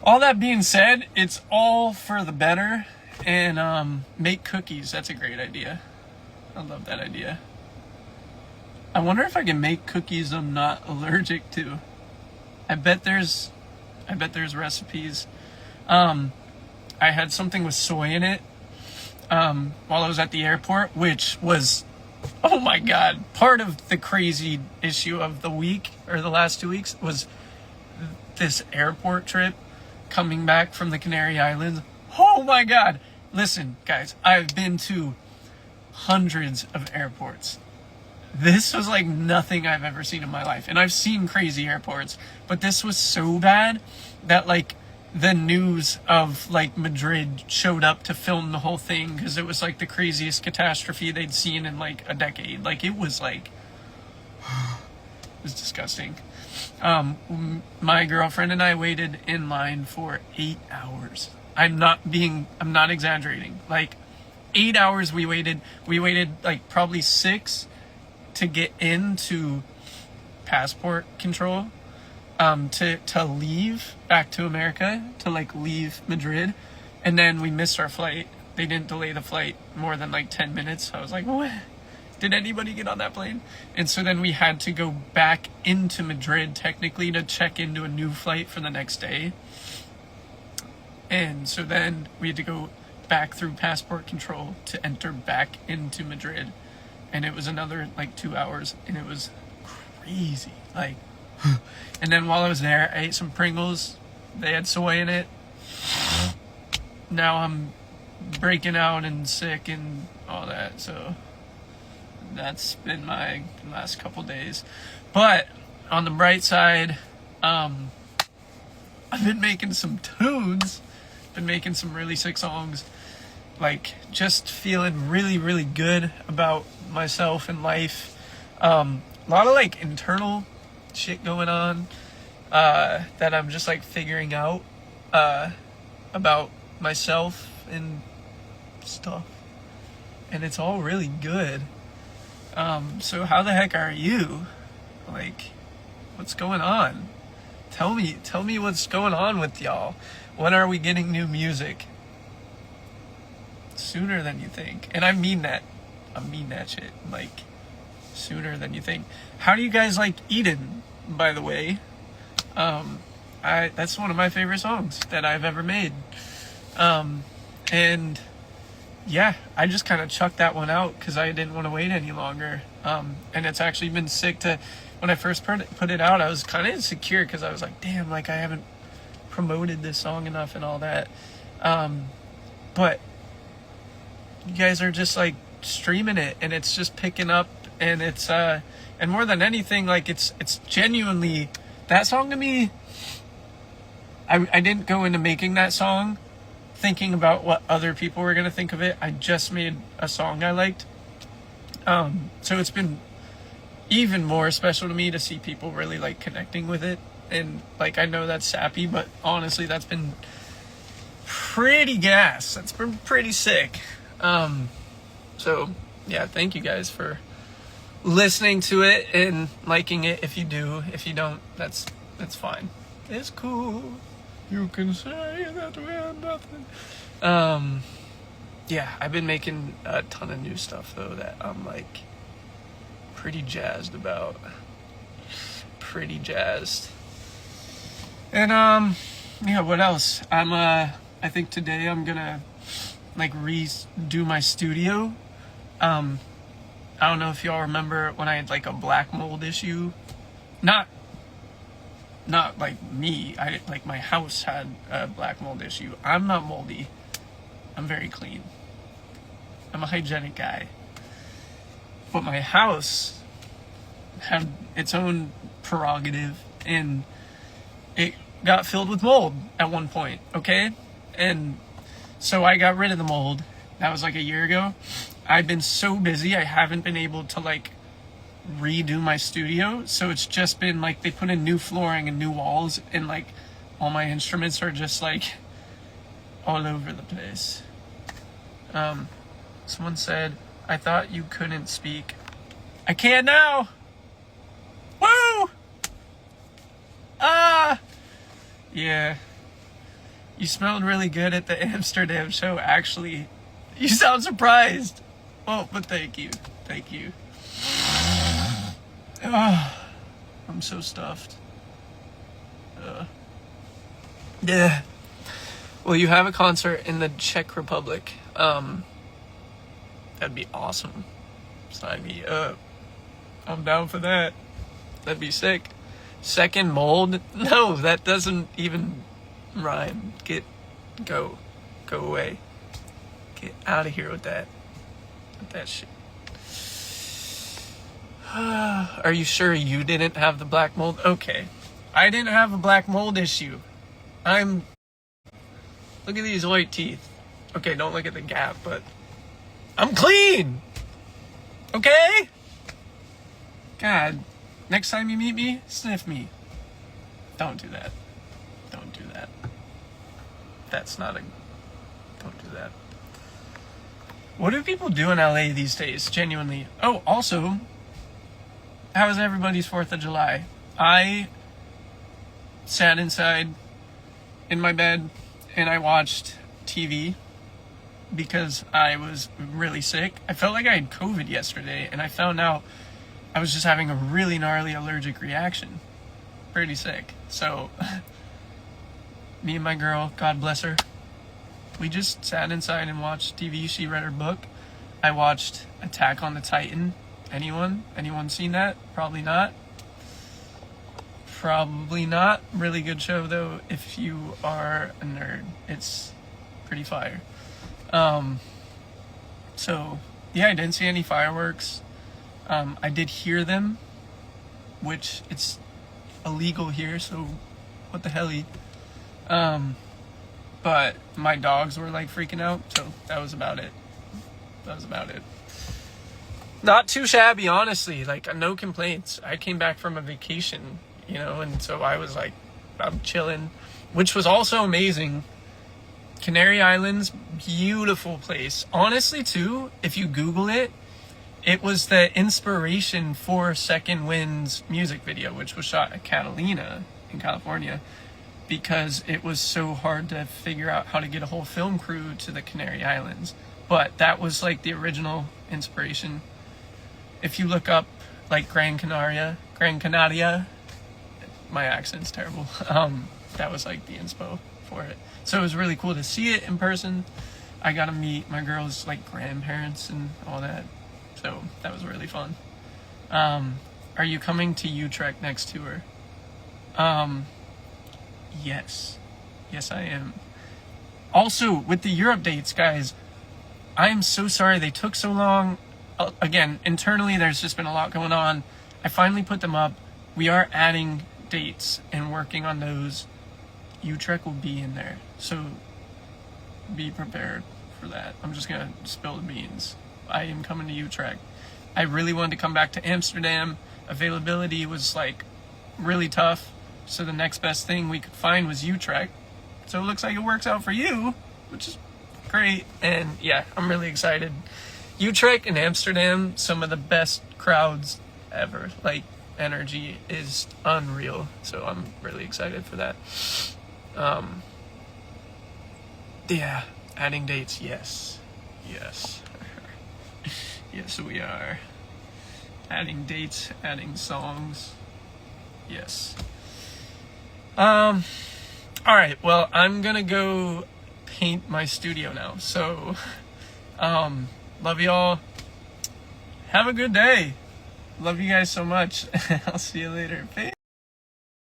all that being said, it's all for the better. And make cookies. That's a great idea. I love that idea. I wonder if I can make cookies I'm not allergic to. I bet there's recipes. I had something with soy in it while I was at the airport, which was, oh my god, part of the crazy issue of the week, or the last 2 weeks, was this airport trip coming back from the Canary Islands. Oh my god. Listen, guys, I've been to hundreds of airports. This was like nothing I've ever seen in my life. And I've seen crazy airports, but this was so bad that like the news of like Madrid showed up to film the whole thing because it was like the craziest catastrophe they'd seen in like a decade. Like it was like, it was disgusting. My girlfriend and I waited in line for 8 hours. I'm not exaggerating. Like 8 hours we waited like probably 6 to get into passport control, to leave back to America, to like leave Madrid. And then we missed our flight. They didn't delay the flight more than like 10 minutes. I was like, what? Did anybody get on that plane? And so then we had to go back into Madrid technically to check into a new flight for the next day. And so then we had to go back through passport control to enter back into Madrid. And it was another like 2 hours, and it was crazy. Like, and then while I was there, I ate some Pringles. They had soy in it. Now I'm breaking out and sick and all that. So that's been my last couple days. But on the bright side, I've been making some tunes. Been making some really sick songs. Like, just feeling really, really good about myself and life. A lot of like internal shit going on that I'm just like figuring out about myself and stuff. And it's all really good. So how the heck are you? Like, what's going on? Tell me what's going on with y'all. When are we getting new music? Sooner than you think. And I mean that shit. Like, sooner than you think. How do you guys like Eden, by the way? That's one of my favorite songs that I've ever made. And yeah, I just kind of chucked that one out because I didn't want to wait any longer. And it's actually been sick to, when I first put it out, I was kind of insecure because I was like, damn, like I haven't promoted this song enough and all that. But you guys are just like streaming it, and it's just picking up, and it's and more than anything, like it's genuinely, that song to me, I didn't go into making that song thinking about what other people were going to think of it. I just made a song I liked. So it's been even more special to me to see people really like connecting with it. And like, I know that's sappy, but honestly, that's been pretty gas. That's been pretty sick. So yeah, thank you guys for listening to it and liking it. If you do, if you don't, that's fine. It's cool. You can say that we're nothing. Yeah, I've been making a ton of new stuff though that I'm like pretty jazzed about. Pretty jazzed. And yeah, what else? I think today I'm gonna like redo my studio. I don't know if y'all remember when I had like a black mold issue. Not like me. Like my house had a black mold issue. I'm not moldy. I'm very clean. I'm a hygienic guy. But my house had its own prerogative, and it got filled with mold at one point, okay? And so I got rid of the mold. That was like a year ago. I've been so busy, I haven't been able to like redo my studio. So it's just been like, they put in new flooring and new walls, and like all my instruments are just like all over the place. Someone said, I thought you couldn't speak. I can now. Woo! Yeah. You smelled really good at the Amsterdam show, actually. You sound surprised. Well, but thank you. Thank you. I'm so stuffed. Yeah. Well, you have a concert in the Czech Republic. That'd be awesome. Sign me up. I'm down for that. That'd be sick. Second mold? No, that doesn't even rhyme. Go away. Get out of here with that shit. Are you sure you didn't have the black mold? Okay. I didn't have a black mold issue. Look at these white teeth. Okay, don't look at the gap, but I'm clean! Okay? God, next time you meet me, sniff me. Don't do that. Don't do that. Don't do that. What do people do in LA these days, genuinely? Oh, also, how was everybody's 4th of July? I sat inside in my bed and I watched TV because I was really sick. I felt like I had COVID yesterday, and I found out I was just having a really gnarly allergic reaction. Pretty sick. So, me and my girl, God bless her, we just sat inside and watched TV. She read her book. I watched Attack on the Titan. Anyone seen that? Probably not. Really good show, though, if you are a nerd. It's pretty fire. So, yeah, I didn't see any fireworks. I did hear them, which it's illegal here, so what the hell? But my dogs were like freaking out, so that was about it. Not too shabby, honestly. Like, no complaints. I came back from a vacation, and so I was like, I'm chilling, which was also amazing. Canary Islands, beautiful place. Honestly, too, if you Google it, it was the inspiration for Second Wind's music video, which was shot at Catalina in California, because it was so hard to figure out how to get a whole film crew to the Canary Islands. But that was like the original inspiration. If you look up like Gran Canaria, my accent's terrible. That was like the inspo for it. So it was really cool to see it in person. I got to meet my girl's like grandparents and all that. So that was really fun. Are you coming to Utrecht next tour? Yes, I am. Also, with the Europe dates, guys, I am so sorry they took so long. Again, internally, there's just been a lot going on. I finally put them up. We are adding dates and working on those. Utrecht will be in there, so be prepared for that. I'm just gonna spill the beans. I am coming to Utrecht. I really wanted to come back to Amsterdam. Availability was like really tough, so the next best thing we could find was Utrecht. So it looks like it works out for you, which is great. And yeah, I'm really excited. Utrecht and Amsterdam, some of the best crowds ever. Like, energy is unreal, so I'm really excited for that. Yeah, adding dates, yes. Yes, we are. Adding dates, adding songs, yes. Alright, well, I'm gonna go paint my studio now, so, love y'all. Have a good day. Love you guys so much. I'll see you later. Peace.